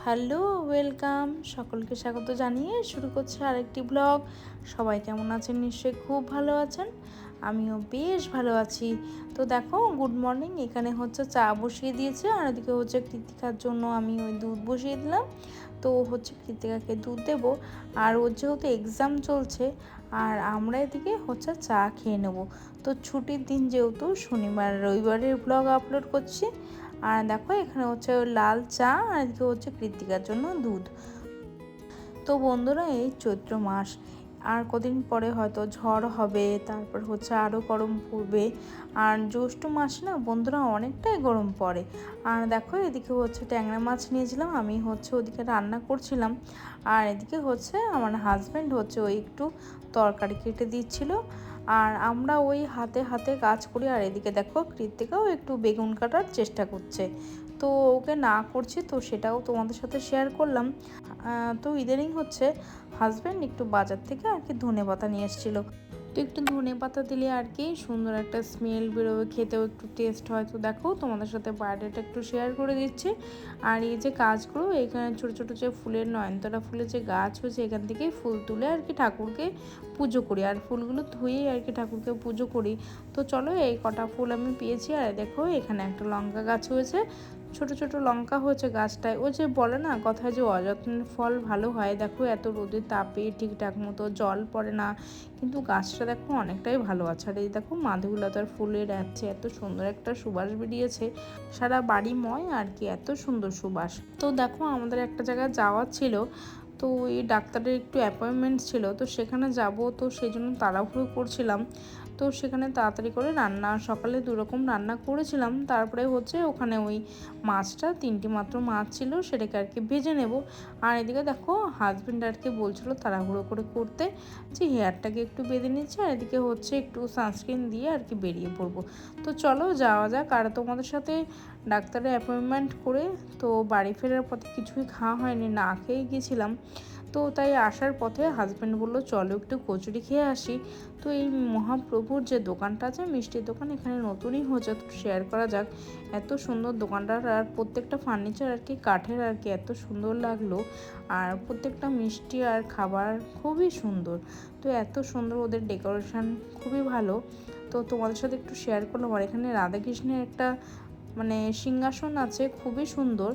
Hello, welcome. সকলকে স্বাগত জানিয়ে শুরু করছে আরেকটি ব্লগ। সবাই কেমন আছেন? নিশ্চয়ই খুব ভালো আছেন। আমিও বেশ ভালো আছি। তো দেখো, গুড মর্নিং। এখানে হচ্ছে চা বসিয়ে দিয়েছে, আর এদিকে হচ্ছে কৃতিকার জন্য আমি ওই দুধ বসিয়ে দিলাম। তো হচ্ছে কৃতিকাকে দুধ দেবো, আর ওর যেহেতু এক্সাম চলছে, আর আমরা এদিকে হচ্ছে চা খেয়ে নেব। তো ছুটির দিন যেহেতু শনিবার রবিবারের ব্লগ আপলোড করছি। আর দেখো, এখানে হচ্ছে লাল চা, আর এদিকে হচ্ছে কৃতিকার জন্য দুধ। তো বন্ধুরা, এই চৈত্র মাস আর কদিন পরে হয়তো ঝড় হবে, তারপর হচ্ছে আরও গরম পড়বে। আর জ্যৈষ্ঠ মাস না বন্ধুরা, অনেকটাই গরম পড়ে। আর দেখো, এদিকে হচ্ছে ট্যাংরা মাছ নিয়েছিলাম, আমি হচ্ছে ওদিকে রান্না করছিলাম। আর এদিকে হচ্ছে আমার হাজব্যান্ড হচ্ছে ওই একটু তরকারি কেটে দিচ্ছিল। আর আমরা ওই হাতে হাতে কাজ করি। আর এদিকে দেখো, কৃতিকাও একটু বেগুন কাটার চেষ্টা করছে। তো ওকে না করছি, তো সেটাও তোমাদের সাথে শেয়ার করলাম। তো ইদানিং হচ্ছে হাজব্যান্ড একটু বাজার থেকে আর কি ধনেপাতা নিয়ে এসেছিলো। তো একটু ধনেপাতা দিলে আর কি সুন্দর একটা স্মেল বেরোবে, খেতেও একটু টেস্ট হয়। তো দেখো, তোমাদের সাথে বাইরেটা একটু শেয়ার করে দিচ্ছি। আর এই যে গাছগুলো, এখানে ছোটো ছোটো যে ফুলের নয়নতারা ফুলের যে গাছ হয়েছে, এখান থেকেই ফুল তুলে আর কি ঠাকুরকে পুজো করি। আর ফুলগুলো ধুয়েই আর কি ঠাকুরকে পুজো করি। তো চলো, এই কটা ফুল আমি পেয়েছি। আর দেখো, এখানে একটা লঙ্কা গাছ হয়েছে, ছোট ছোট লঙ্কা হয়েছে গাছটায়। ও যে বলে না কথায় যে অযত্নের ফল ভালো হয়, দেখো এত রোদের তাপে ঠিকঠাক মতো জল পড়ে না, কিন্তু গাছটা দেখো অনেকটাই ভালো আছে। আর এই দেখো, মাধবীলতার ফুলের এত সুন্দর একটা সুবাস বেরিয়েছে, সারা বাড়িময় আর কি, এত সুন্দর সুবাস। তো দেখো, আমাদের একটা জায়গায় যাওয়ার ছিল, তো এই ডাক্তারের একটু অ্যাপয়েন্টমেন্ট ছিল, তো সেখানে যাব। তো সেই জন্য তাড়াহুড়ো করছিলাম। তো সেখানে তাড়াতাড়ি করে সকালে 2 রকম রান্না করেছিলাম। তারপরে হচ্ছে ওখানে ওই মাছটা 3টি মাত্র মাছ ছিল, সেটাকে আর কি ভেজে নেব। আর এদিকে দেখো, হাজব্যান্ড আর কি বলছিল তাড়াহুড়ো করে করতে, যে হেয়ারটাকে একটু বেঁধে নিচ্ছে, আর এদিকে হচ্ছে একটু সানস্ক্রিন দিয়ে আর কি বেরিয়ে পড়বো। তো চলো যাওয়া যাক। আর তোমাদের সাথে ডাক্তারের অ্যাপয়েন্টমেন্ট করে তো বাড়ি ফেরার পথে কিছুই খাওয়া হয়নি, না খেয়ে গেছিলাম। তো তাই আসার পথে হাজব্যান্ড বললো চলো একটু কচুরি খেয়ে আসি। তো এই মহাপ্রভুর যে দোকানটা আছে, মিষ্টির দোকান, এখানে নতুনই হচ্ছে, শেয়ার করা যাক। এত সুন্দর দোকানটার, আর প্রত্যেকটা ফার্নিচার আর কি কাঠের আর কি, এত সুন্দর লাগলো। আর প্রত্যেকটা মিষ্টি আর খাবার খুবই সুন্দর। তো এত সুন্দর ওদের ডেকোরেশন, খুবই ভালো। তো তোমাদের সাথে একটু শেয়ার করলাম। আর এখানে রাধাকৃষ্ণের একটা মানে সিংহাসন আছে, খুবই সুন্দর।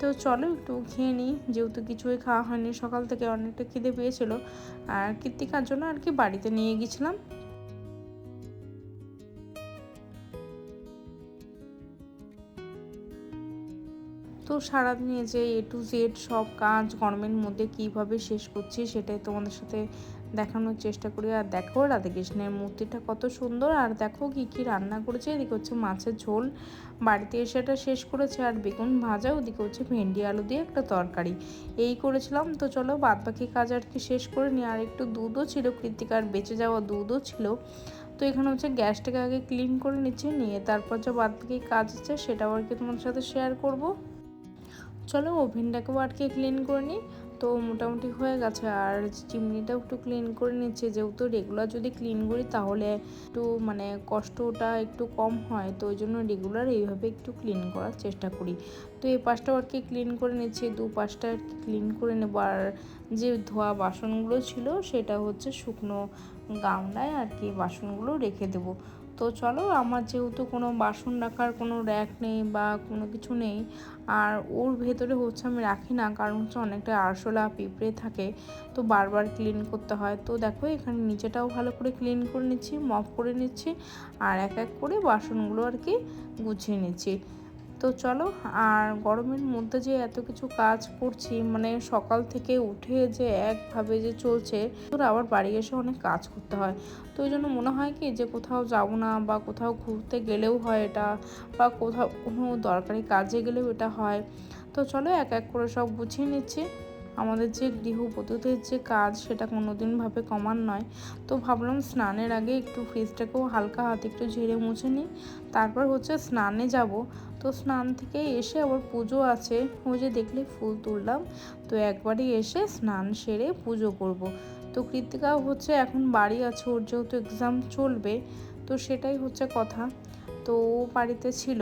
তো চলো একটু খেয়ে নিই, যেহেতু কিছুই খাওয়া হয়নি, সকাল থেকে অনেকটা খিদে পেয়েছিল। আর কৃতিকার জন্য আর কি বাড়িতে নিয়ে গেছিলাম। তো সারাদিনে যে A to Z সব কাজ গরমের মধ্যে কীভাবে শেষ করছি, সেটাই তোমাদের সাথে দেখানোর চেষ্টা করি। আর দেখো, রাধাকৃষ্ণের মূর্তিটা কত সুন্দর। আর দেখো কী কী রান্না করেছে। এদিকে হচ্ছে মাছের ঝোল, বাড়িতে এসে এটা শেষ করেছে। আর বেগুন ভাজা, ওদিকে হচ্ছে ভেন্ডি আলু দিয়ে একটা তরকারি, এই করেছিলাম। তো চলো বাদবাকি কাজ আর কি শেষ করে নিই। আর একটু দুধও ছিল, কৃতিকার বেঁচে যাওয়া দুধও ছিল। তো এখানে হচ্ছে গ্যাসটাকে আগে ক্লিন করে নিচ্ছে, নিয়ে তারপর যে বাদবাকি কাজ আছে সেটাও আর কি তোমাদের সাথে শেয়ার করব। চলো ওভেনটাকেও আর কি ক্লিন করে নিই। তো মোটামুটি হয়ে গেছে। আর চিমনিটাও একটু ক্লিন করে নিচ্ছে, যেহেতু রেগুলার যদি ক্লিন করি তাহলে একটু মানে কষ্টটা একটু কম হয়। তো ওই জন্য রেগুলার এইভাবে একটু ক্লিন করার চেষ্টা করি। তো এই পাশটাও আর কি ক্লিন করে নিচ্ছি, 2 পাশটা আর কি ক্লিন করে নেবো। আর যে ধোয়া বাসনগুলো ছিল, সেটা হচ্ছে শুকনো গামলায় আর কি বাসনগুলো রেখে দেবো। তো চলো, আমার যেহেতু কোনো বাসন রাখার কোনো র্যাক নেই বা কোনো কিছু নেই, আর ওর ভেতরে হচ্ছে আমি রাখি না, কারণ হচ্ছে অনেকটা আরশোলা পিঁপড়ে থাকে, তো বারবার ক্লিন করতে হয়। তো দেখো, এখানে নিচেটাও ভালো করে ক্লিন করে নিচ্ছি, মপ করে নিচ্ছি, আর এক এক করে বাসনগুলো আর কি গুছিয়ে নিচ্ছি। তো চলো, আর গরমের মধ্যে যে এত কিছু কাজ করছি, মানে সকাল থেকে উঠে যে একভাবে যে চলছে, তোর আবার বাড়ি এসে অনেক কাজ করতে হয়। তো ওই জন্য মনে হয় কি যে কোথাও যাব না, বা কোথাও ঘুরতে গেলেও হয় এটা, বা কোথাও কোনো দরকারি কাজে গেলেও এটা হয়। তো চলো এক এক করে সব গুছিয়ে নিচ্ছি। আমাদের যে গৃহবধূদের যে কাজ, সেটা কোনোদিন ভাবে কমার নয়। তো ভাবলাম স্নানের আগে একটু ফ্রিজটাকেও হালকা হাতে একটু ঝেড়ে মুছে নিই, তারপর হচ্ছে স্নানে যাব। তো স্নান থেকে এসে আবার পুজো আছে, ওই যে দেখলে ফুল তুললাম। তো একবারই এসে স্নান সেরে পুজো করব। তো কৃতিকাও হচ্ছে এখন বাড়ি আছে, ওর যেহেতু এক্সাম চলবে, তো সেটাই হচ্ছে কথা। তো ও বাড়িতে ছিল।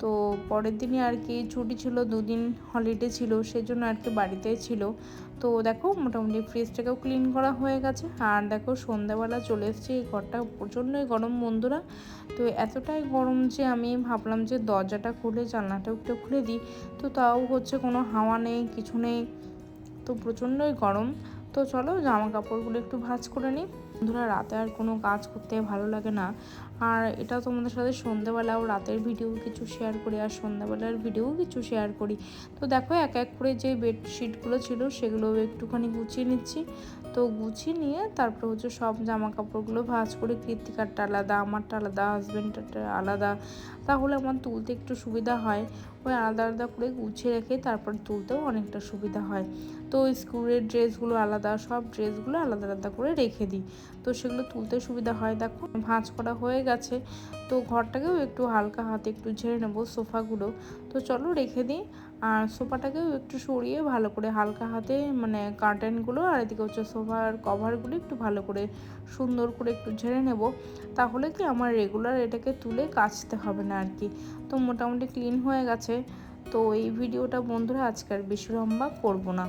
তো পরের দিনই আর কি ছুটি ছিল, 2 দিন হলিডে ছিল, সেজন্য আর কি বাড়িতেই ছিল। তো দেখো মোটামুটি ফ্রিজটাকেও ক্লিন করা হয়ে গেছে। আর দেখো সন্ধ্যাবেলা চলে এসেছি, এই ঘরটা প্রচণ্ডই গরম বন্ধুরা। তো এতটাই গরম যে আমি ভাবলাম যে দরজাটা খুলে জানলাটাও একটু খুলে দিই, তো তাও হচ্ছে কোনো হাওয়া নেই, কিছু নেই, তো প্রচণ্ডই গরম। তো চলো জামা কাপড়গুলো একটু ভাঁজ করে নিই। বন্ধুরা রাতে আর কোনো কাজ করতে ভালো লাগে না, আর এটা তোমাদের সাথে সন্ধ্যাবেলাও রাতের ভিডিও কিছু শেয়ার করি আর সন্ধ্যাবেলার ভিডিও কিছু শেয়ার করি। তো দেখো এক এক করে যে বেডশিটগুলো ছিল সেগুলো একটুখানি গুছিয়ে নিচ্ছি। তো গুছিয়ে নিয়ে তারপর হচ্ছে সব জামা কাপড়গুলো ভাঁজ করে, কৃত্তিকারটা আলাদা, আমারটা আলাদা, হাজব্যান্ডটা আলাদা, তাহলে আমার তুলতে একটু সুবিধা হয়। ওই আলাদা আলাদা করে গুছিয়ে রেখে তারপর তুলতেও অনেকটা সুবিধা হয়। তো স্কুলের ড্রেসগুলো আলাদা, সব ড্রেসগুলো আলাদা আলাদা করে রেখে দিই, তো সেগুলো তুলতে সুবিধা হয়। দেখো ভাঁজ করা হয়ে গেছে। তো ঘরটাকেও একটু হালকা হাতে একটু ঝেড়ে নেবো সোফাগুলো। তো চলো রেখে দিই। আর সোফাটাকেও একটু সরিয়ে ভালো করে হালকা হাতে মানে কার্টেনগুলো আর এদিকে হচ্ছে সোফার কভারগুলো একটু ভালো করে সুন্দর করে একটু ঝেড়ে নেব, তাহলে কি আমার রেগুলার এটাকে তুলে কাচতে হবে না আর কি। তো মোটামুটি ক্লিন হয়ে গেছে। তো এই ভিডিওটা বন্ধুরা আজকে আর বেশি লম্বা করব না।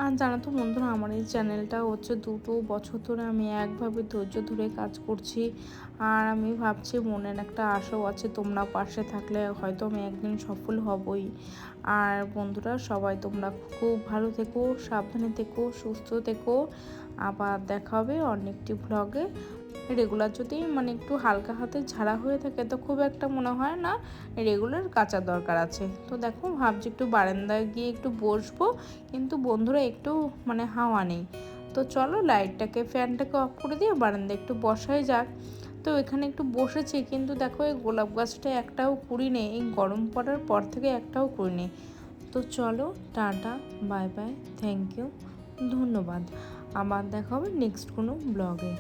আর জানো তো বন্ধুরা আমার এই চ্যানেলটা হচ্ছে 2 বছর ধরে আমি একভাবে ধৈর্য ধরে কাজ করছি। আর আমি ভাবছি, মনের একটা আশাও আছে, তোমরা পাশে থাকলে হয়তো আমি একদিন সফল হবই। আর বন্ধুরা সবাই তোমরা খুব ভালো থেকো, সাবধানে থেকো, সুস্থ থেকো। আবার দেখা হবে অন্য একটি ব্লগে। রেগুলার যদি মানে একটু হালকা হাতে ঝাড়া হয়ে থাকে তো খুব একটা মনে হয় না রেগুলার কাচার দরকার আছে। তো দেখো ভাবছি একটু বারান্দায় গিয়ে একটু বসবো, কিন্তু বন্ধুরা একটু মানে হাওয়া নেই। তো চলো লাইটটাকে ফ্যানটাকে অফ করে দিয়ে বারান্দায় একটু বসাই যাক। তো এখানে একটু বসেছি, কিন্তু দেখো এই গোলাপ গাছটা একটাও কুড়ি নেই, এই গরম পড়ার পর থেকে একটাও কুড়ি নেই। তো চলো tata, bye bye, thank you, ধন্যবাদ। আবার দেখা হবে নেক্সট কোনো ব্লগে।